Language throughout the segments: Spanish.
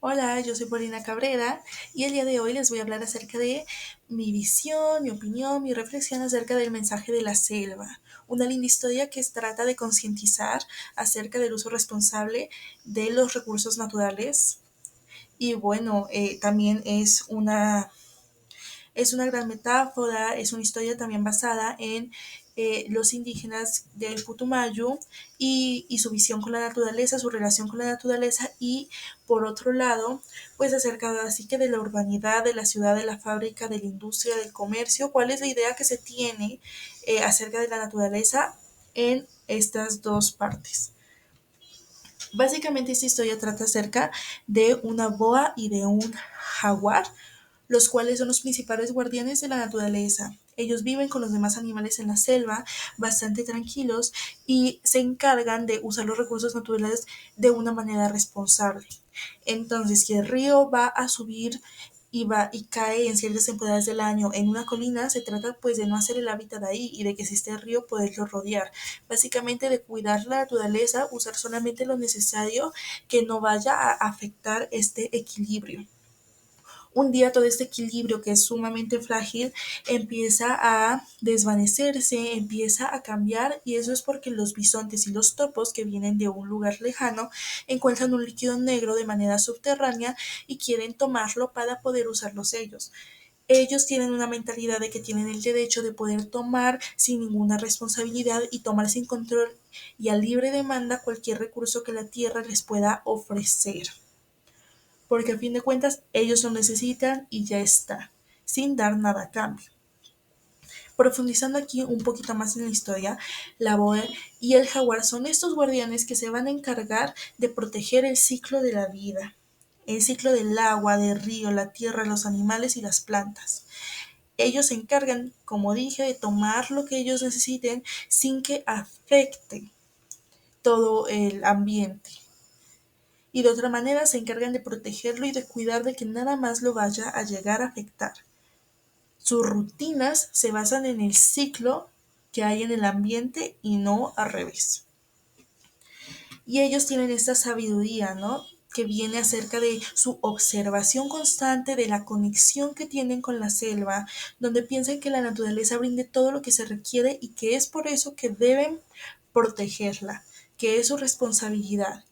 Hola, yo soy Paulina Cabrera y el día de hoy les voy a hablar acerca de mi visión, mi opinión, mi reflexión acerca del mensaje de la selva. Una linda historia que trata de concientizar acerca del uso responsable de los recursos naturales y bueno, también es una gran metáfora, es una historia también basada en los indígenas del Putumayo y su visión con la naturaleza, su relación con la naturaleza y por otro lado, pues acerca así que de la urbanidad, de la ciudad, de la fábrica, de la industria, del comercio, cuál es la idea que se tiene acerca de la naturaleza en estas dos partes. Básicamente esta historia trata acerca de una boa y de un jaguar, los cuales son los principales guardianes de la naturaleza. Ellos viven con los demás animales en la selva, bastante tranquilos, y se encargan de usar los recursos naturales de una manera responsable. Entonces, si el río va a subir y cae en ciertas temporadas del año en una colina, se trata pues de no hacer el hábitat ahí y de que si está el río poderlo rodear. Básicamente de cuidar la naturaleza, usar solamente lo necesario que no vaya a afectar este equilibrio. Un día todo este equilibrio que es sumamente frágil empieza a desvanecerse, empieza a cambiar y eso es porque los bisontes y los topos que vienen de un lugar lejano encuentran un líquido negro de manera subterránea y quieren tomarlo para poder usarlos ellos. Ellos tienen una mentalidad de que tienen el derecho de poder tomar sin ninguna responsabilidad y tomar sin control y a libre demanda cualquier recurso que la tierra les pueda ofrecer, porque a fin de cuentas ellos lo necesitan y ya está, sin dar nada a cambio. Profundizando aquí un poquito más en la historia, la boa y el jaguar son estos guardianes que se van a encargar de proteger el ciclo de la vida, el ciclo del agua, del río, la tierra, los animales y las plantas. Ellos se encargan, como dije, de tomar lo que ellos necesiten sin que afecte todo el ambiente y de otra manera se encargan de protegerlo y de cuidar de que nada más lo vaya a llegar a afectar. Sus rutinas se basan en el ciclo que hay en el ambiente y no al revés. Y ellos tienen esta sabiduría, ¿no? Que viene acerca de su observación constante, de la conexión que tienen con la selva, donde piensan que la naturaleza brinde todo lo que se requiere y que es por eso que deben protegerla, que es su responsabilidad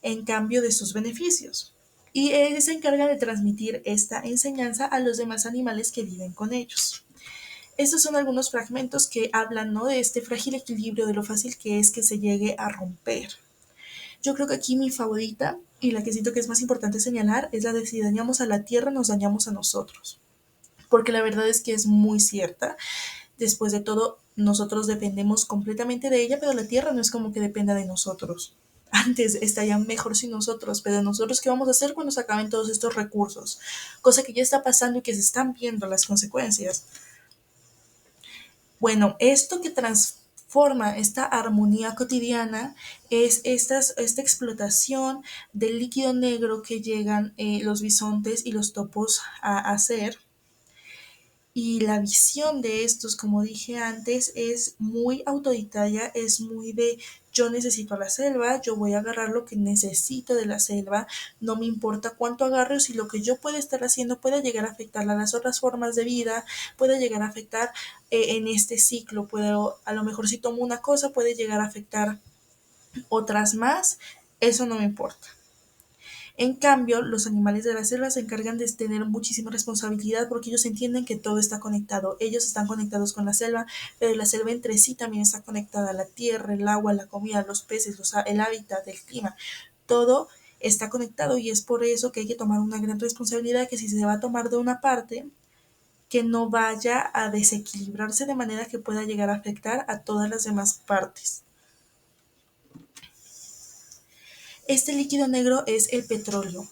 en cambio de sus beneficios. Y él se encarga de transmitir esta enseñanza a los demás animales que viven con ellos. Estos son algunos fragmentos que hablan, ¿no?, de este frágil equilibrio, de lo fácil que es que se llegue a romper. Yo creo que aquí mi favorita y la que siento que es más importante señalar es la de si dañamos a la tierra, nos dañamos a nosotros. Porque la verdad es que es muy cierta. Después de todo, nosotros dependemos completamente de ella, pero la tierra no es como que dependa de nosotros. Antes estaría mejor sin nosotros, pero nosotros qué vamos a hacer cuando se acaben todos estos recursos, cosa que ya está pasando y que se están viendo las consecuencias. Bueno, esto que transforma esta armonía cotidiana es esta explotación del líquido negro que llegan los bisontes y los topos a hacer. Y la visión de estos, como dije antes, es muy autoritaria, es muy de yo necesito la selva, yo voy a agarrar lo que necesito de la selva, no me importa cuánto agarre o si lo que yo pueda estar haciendo puede llegar a afectar a las otras formas de vida, puede llegar a afectar en este ciclo, puedo, a lo mejor si tomo una cosa puede llegar a afectar otras más, eso no me importa. En cambio, los animales de la selva se encargan de tener muchísima responsabilidad porque ellos entienden que todo está conectado. Ellos están conectados con la selva, pero la selva entre sí también está conectada. La tierra, el agua, la comida, los peces, el hábitat, el clima. Todo está conectado y es por eso que hay que tomar una gran responsabilidad que si se va a tomar de una parte, que no vaya a desequilibrarse de manera que pueda llegar a afectar a todas las demás partes. Este líquido negro es el petróleo.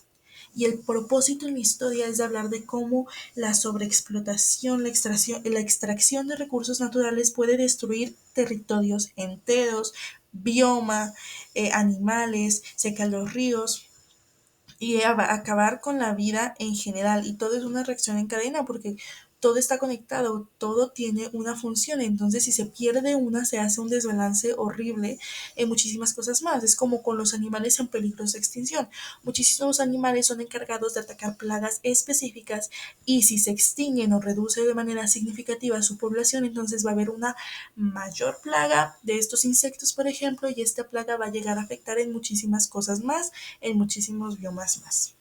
Y el propósito en la historia es de hablar de cómo la sobreexplotación, la extracción de recursos naturales puede destruir territorios enteros, bioma, animales, secar los ríos y acabar con la vida en general. Y todo es una reacción en cadena porque todo está conectado, todo tiene una función, entonces si se pierde una se hace un desbalance horrible en muchísimas cosas más. Es como con los animales en peligro de extinción. Muchísimos animales son encargados de atacar plagas específicas y si se extinguen o reduce de manera significativa su población, entonces va a haber una mayor plaga de estos insectos, por ejemplo, y esta plaga va a llegar a afectar en muchísimas cosas más, en muchísimos biomas más.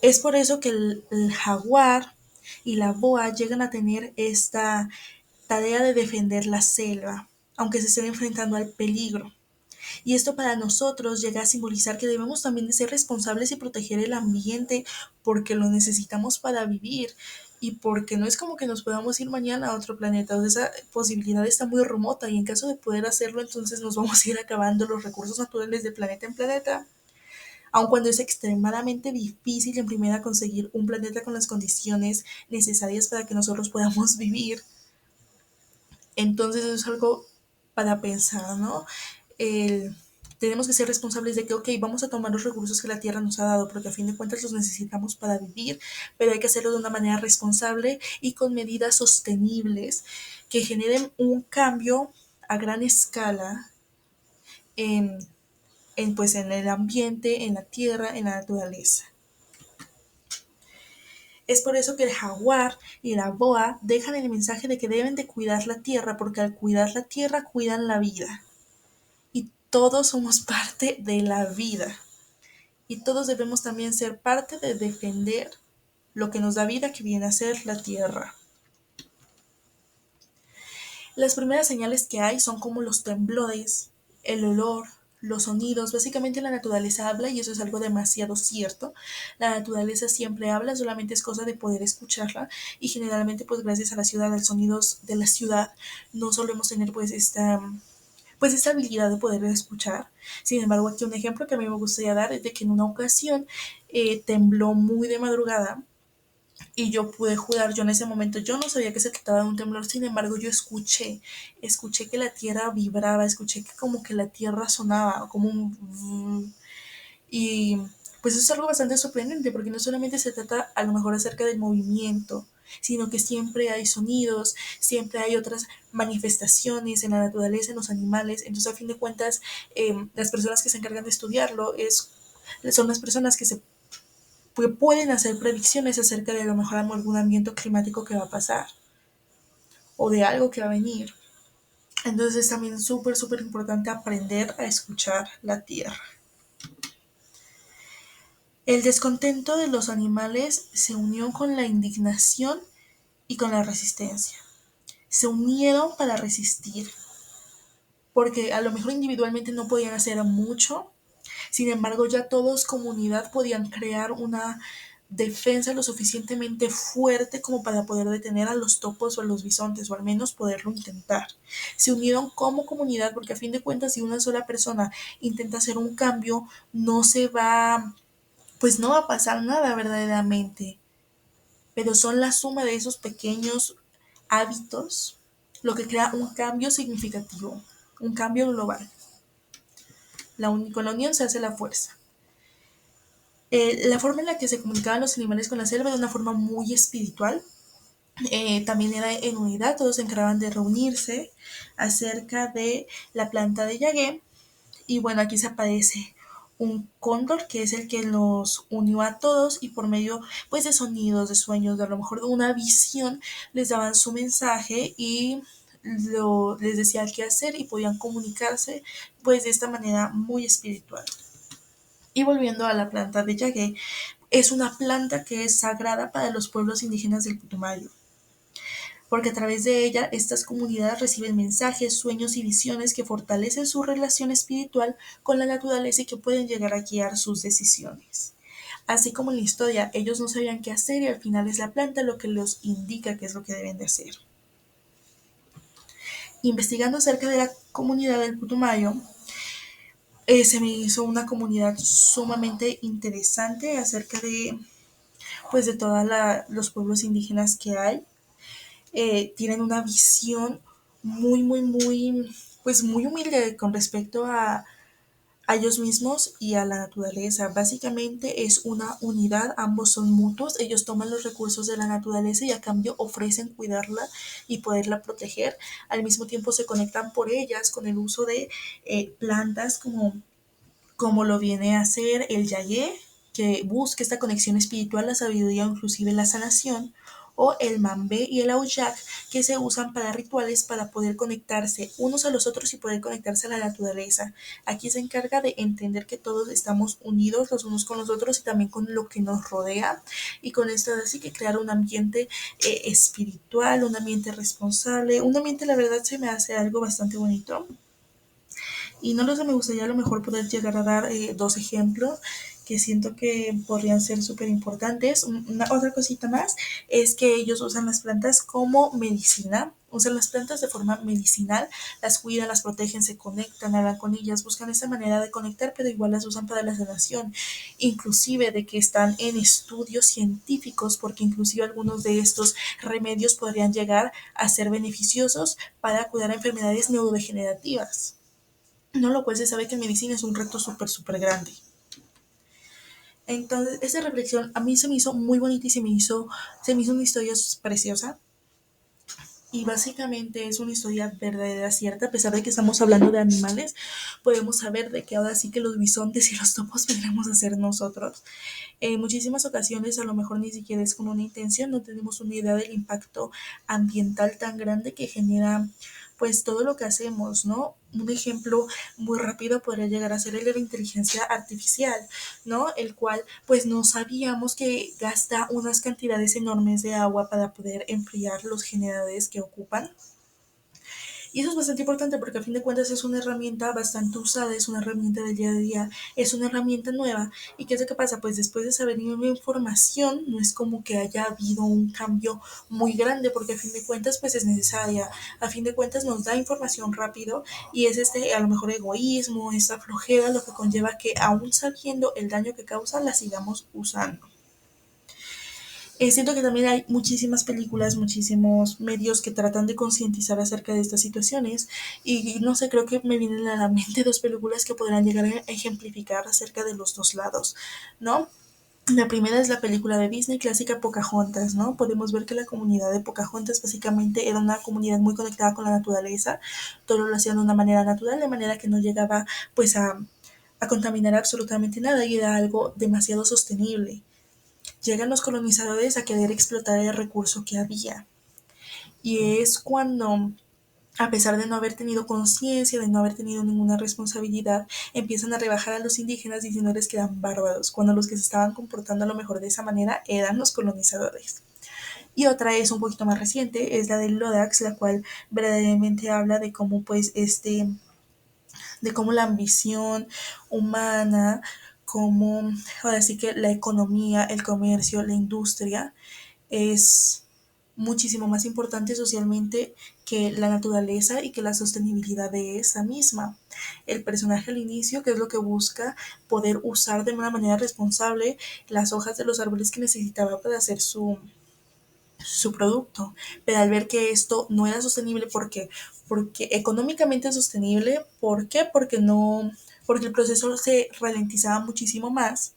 Es por eso que el jaguar y la boa llegan a tener esta tarea de defender la selva, aunque se estén enfrentando al peligro. Y esto para nosotros llega a simbolizar que debemos también de ser responsables y proteger el ambiente porque lo necesitamos para vivir y porque no es como que nos podamos ir mañana a otro planeta. O sea, esa posibilidad está muy remota y en caso de poder hacerlo, entonces nos vamos a ir acabando los recursos naturales de planeta en planeta. Aun cuando es extremadamente difícil en primera conseguir un planeta con las condiciones necesarias para que nosotros podamos vivir, entonces eso es algo para pensar, ¿no? El, tenemos que ser responsables de que, ok, vamos a tomar los recursos que la Tierra nos ha dado, porque a fin de cuentas los necesitamos para vivir, pero hay que hacerlo de una manera responsable y con medidas sostenibles que generen un cambio a gran escala en, pues, en el ambiente, en la Tierra, en la naturaleza. Es por eso que el jaguar y la boa dejan el mensaje de que deben de cuidar la tierra, porque al cuidar la tierra cuidan la vida. Y todos somos parte de la vida. Y todos debemos también ser parte de defender lo que nos da vida, que viene a ser la tierra. Las primeras señales que hay son como los temblores, el olor, los sonidos. Básicamente la naturaleza habla y eso es algo demasiado cierto. La naturaleza siempre habla, solamente es cosa de poder escucharla y generalmente pues gracias a la ciudad, a los sonidos de la ciudad, no solemos tener pues esta habilidad de poder escuchar. Sin embargo, aquí un ejemplo que a mí me gustaría dar es de que en una ocasión tembló muy de madrugada y yo pude jurar, yo en ese momento, yo no sabía que se trataba de un temblor, sin embargo yo escuché que la tierra vibraba, escuché que como que la tierra sonaba, como un... Y pues eso es algo bastante sorprendente, porque no solamente se trata a lo mejor acerca del movimiento, sino que siempre hay sonidos, siempre hay otras manifestaciones en la naturaleza, en los animales, entonces a fin de cuentas las personas que se encargan de estudiarlo son las personas que pueden hacer predicciones acerca de a lo mejor algún ambiente climático que va a pasar o de algo que va a venir. Entonces es también súper importante aprender a escuchar la tierra. El descontento de los animales se unió con la indignación y con la resistencia. Se unieron para resistir, porque a lo mejor individualmente no podían hacer mucho, sin embargo ya todos comunidad podían crear una defensa lo suficientemente fuerte como para poder detener a los topos o a los bisontes, o al menos poderlo intentar. Se unieron como comunidad porque a fin de cuentas si una sola persona intenta hacer un cambio, pues no va a pasar nada verdaderamente. Pero son la suma de esos pequeños hábitos lo que crea un cambio significativo, un cambio global. Con la unión se hace la fuerza. La forma en la que se comunicaban los animales con la selva era una forma muy espiritual. También era en unidad, todos se encargaban de reunirse acerca de la planta de yagué. Y bueno, aquí se aparece un cóndor que es el que los unió a todos y por medio pues de sonidos, de sueños, de a lo mejor de una visión, les daban su mensaje y les decía qué hacer y podían comunicarse pues de esta manera muy espiritual. Y volviendo a la planta de yagué, es una planta que es sagrada para los pueblos indígenas del Putumayo, porque a través de ella estas comunidades reciben mensajes, sueños y visiones que fortalecen su relación espiritual con la naturaleza y que pueden llegar a guiar sus decisiones. Así como en la historia, ellos no sabían qué hacer y al final es la planta lo que los indica qué es lo que deben de hacer. Investigando acerca de la comunidad del Putumayo, se me hizo una comunidad sumamente interesante acerca de pues de todos los pueblos indígenas que hay. Tienen una visión muy, muy, muy, pues muy humilde con respecto a ellos mismos y a la naturaleza. Básicamente es una unidad, ambos son mutuos, ellos toman los recursos de la naturaleza y a cambio ofrecen cuidarla y poderla proteger. Al mismo tiempo se conectan por ellas con el uso de plantas como lo viene a hacer el yagé, que busca esta conexión espiritual, la sabiduría o inclusive la sanación, o el mambé y el aujak, que se usan para rituales para poder conectarse unos a los otros y poder conectarse a la naturaleza. Aquí se encarga de entender que todos estamos unidos los unos con los otros y también con lo que nos rodea, y con esto así que crear un ambiente espiritual, un ambiente responsable, un ambiente, la verdad, se me hace algo bastante bonito. Y no lo sé, me gustaría a lo mejor poder llegar a dar dos ejemplos que siento que podrían ser súper importantes. Una otra cosita más es que ellos usan las plantas como medicina, usan las plantas de forma medicinal, las cuidan, las protegen, se conectan, hablan con ellas, buscan esa manera de conectar, pero igual las usan para la sanación, inclusive de que están en estudios científicos, porque inclusive algunos de estos remedios podrían llegar a ser beneficiosos para cuidar enfermedades neurodegenerativas. No, lo cual se sabe que en medicina es un reto súper, súper grande. Entonces, esa reflexión a mí se me hizo muy bonita y se me hizo una historia preciosa. Y básicamente es una historia verdadera, cierta, a pesar de que estamos hablando de animales, podemos saber de que ahora sí que los bisontes y los topos vendremos a ser nosotros. En muchísimas ocasiones a lo mejor ni siquiera es con una intención, no tenemos una idea del impacto ambiental tan grande que genera pues todo lo que hacemos, ¿no? Un ejemplo muy rápido podría llegar a ser el de la inteligencia artificial, ¿no? El cual pues no sabíamos que gasta unas cantidades enormes de agua para poder enfriar los generadores que ocupan. Y eso es bastante importante porque a fin de cuentas es una herramienta bastante usada, es una herramienta del día a día, es una herramienta nueva. ¿Y qué es lo que pasa? Pues después de saber nueva información, no es como que haya habido un cambio muy grande porque a fin de cuentas pues es necesaria. A fin de cuentas nos da información rápido y es este a lo mejor egoísmo, esta flojera lo que conlleva que aún sabiendo el daño que causa la sigamos usando. Siento que también hay muchísimas películas, muchísimos medios que tratan de concientizar acerca de estas situaciones y no sé, creo que me vienen a la mente dos películas que podrán llegar a ejemplificar acerca de los dos lados, ¿no? La primera es la película de Disney clásica Pocahontas, ¿no? Podemos ver que la comunidad de Pocahontas básicamente era una comunidad muy conectada con la naturaleza, todo lo hacían de una manera natural, de manera que no llegaba pues a contaminar absolutamente nada y era algo demasiado sostenible. Llegan los colonizadores a querer explotar el recurso que había. Y es cuando, a pesar de no haber tenido conciencia, de no haber tenido ninguna responsabilidad, empiezan a rebajar a los indígenas diciéndoles que eran bárbaros, cuando los que se estaban comportando a lo mejor de esa manera eran los colonizadores. Y otra es un poquito más reciente, es la del Lodax, la cual verdaderamente habla de cómo pues de cómo la ambición humana, como ahora sí que la economía, el comercio, la industria es muchísimo más importante socialmente que la naturaleza y que la sostenibilidad de esa misma. El personaje al inicio, que es lo que busca, poder usar de una manera responsable las hojas de los árboles que necesitaba para hacer su producto, pero al ver que esto no era sostenible, porque económicamente es sostenible, ¿por qué? Porque el proceso se ralentizaba muchísimo más,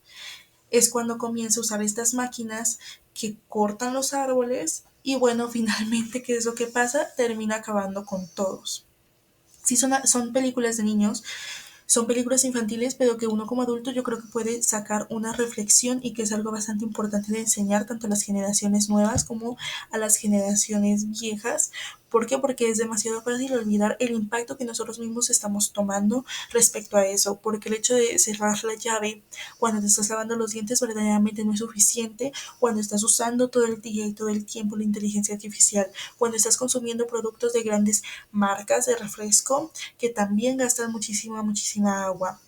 es cuando comienza a usar estas máquinas que cortan los árboles y bueno, finalmente, ¿qué es lo que pasa? Termina acabando con todos. Sí, son películas de niños, son películas infantiles, pero que uno como adulto yo creo que puede sacar una reflexión y que es algo bastante importante de enseñar tanto a las generaciones nuevas como a las generaciones viejas. ¿Por qué? Porque es demasiado fácil olvidar el impacto que nosotros mismos estamos tomando respecto a eso, porque el hecho de cerrar la llave cuando te estás lavando los dientes verdaderamente no es suficiente, cuando estás usando todo el día y todo el tiempo la inteligencia artificial, cuando estás consumiendo productos de grandes marcas de refresco que también gastan muchísima, muchísima agua.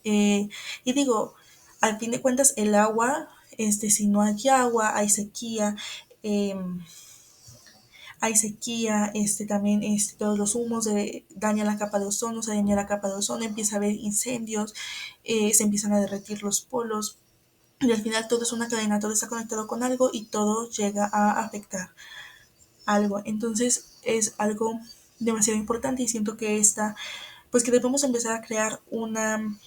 Y digo, al fin de cuentas, el agua, si no hay agua, eh, hay sequía, también todos los humos dañan la capa de ozono, se daña la capa de ozono, empieza a haber incendios, se empiezan a derretir los polos, y al final todo es una cadena, todo está conectado con algo y todo llega a afectar algo. Entonces es algo demasiado importante y siento que esta pues que debemos empezar a crear una,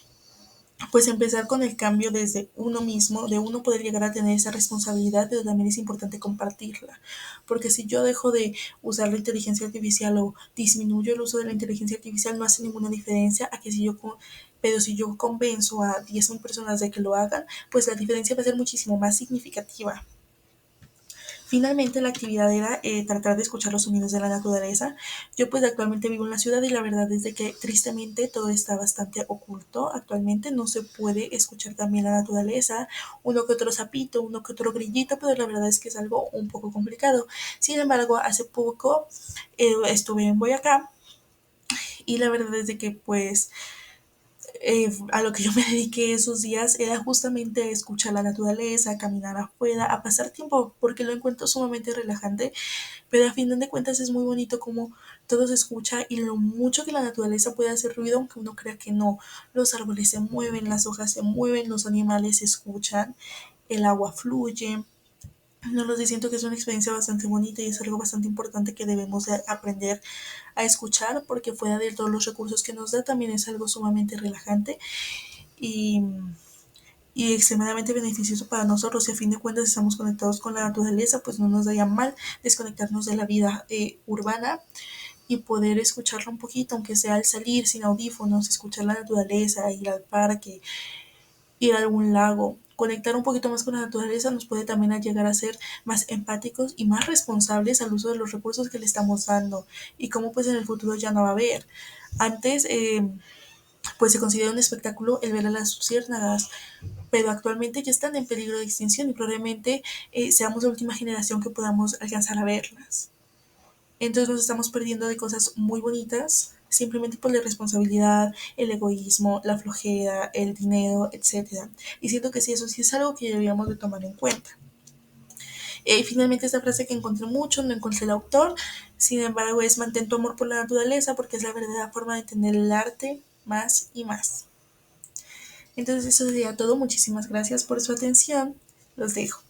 pues empezar con el cambio desde uno mismo, de uno poder llegar a tener esa responsabilidad, pero también es importante compartirla, porque si yo dejo de usar la inteligencia artificial o disminuyo el uso de la inteligencia artificial, no hace ninguna diferencia a que si yo, pero si yo convenzo a 10.000 personas de que lo hagan, pues la diferencia va a ser muchísimo más significativa. Finalmente, la actividad era tratar de escuchar los sonidos de la naturaleza. Yo pues actualmente vivo en la ciudad y la verdad es de que tristemente todo está bastante oculto. Actualmente no se puede escuchar también la naturaleza, uno que otro sapito, uno que otro grillito, pero la verdad es que es algo un poco complicado. Sin embargo, hace poco estuve en Boyacá y la verdad es de que pues a lo que yo me dediqué esos días era justamente a escuchar la naturaleza, a caminar afuera, a pasar tiempo, porque lo encuentro sumamente relajante, pero a fin de cuentas es muy bonito como todo se escucha y lo mucho que la naturaleza puede hacer ruido, aunque uno crea que no. Los árboles se mueven, las hojas se mueven, los animales se escuchan, el agua fluye. No lo sé, siento que es una experiencia bastante bonita y es algo bastante importante que debemos de aprender a escuchar porque fuera de todos los recursos que nos da también es algo sumamente relajante y, y extremadamente beneficioso para nosotros. Si a fin de cuentas estamos conectados con la naturaleza, pues no nos daría mal desconectarnos de la vida urbana y poder escucharla un poquito, aunque sea al salir sin audífonos, escuchar la naturaleza, ir al parque, ir a algún lago. Conectar un poquito más con la naturaleza nos puede también llegar a ser más empáticos y más responsables al uso de los recursos que le estamos dando y cómo pues en el futuro ya no va a haber. Antes pues se considera un espectáculo el ver a las luciérnagas, pero actualmente ya están en peligro de extinción y probablemente seamos la última generación que podamos alcanzar a verlas. Entonces nos estamos perdiendo de cosas muy bonitas simplemente por la irresponsabilidad, el egoísmo, la flojera, el dinero, etcétera. Y siento que sí, eso sí es algo que deberíamos de tomar en cuenta. Finalmente esta frase que encontré mucho, no encontré el autor, sin embargo es mantén tu amor por la naturaleza porque es la verdadera forma de entender el arte más y más. Entonces eso sería todo, muchísimas gracias por su atención, los dejo.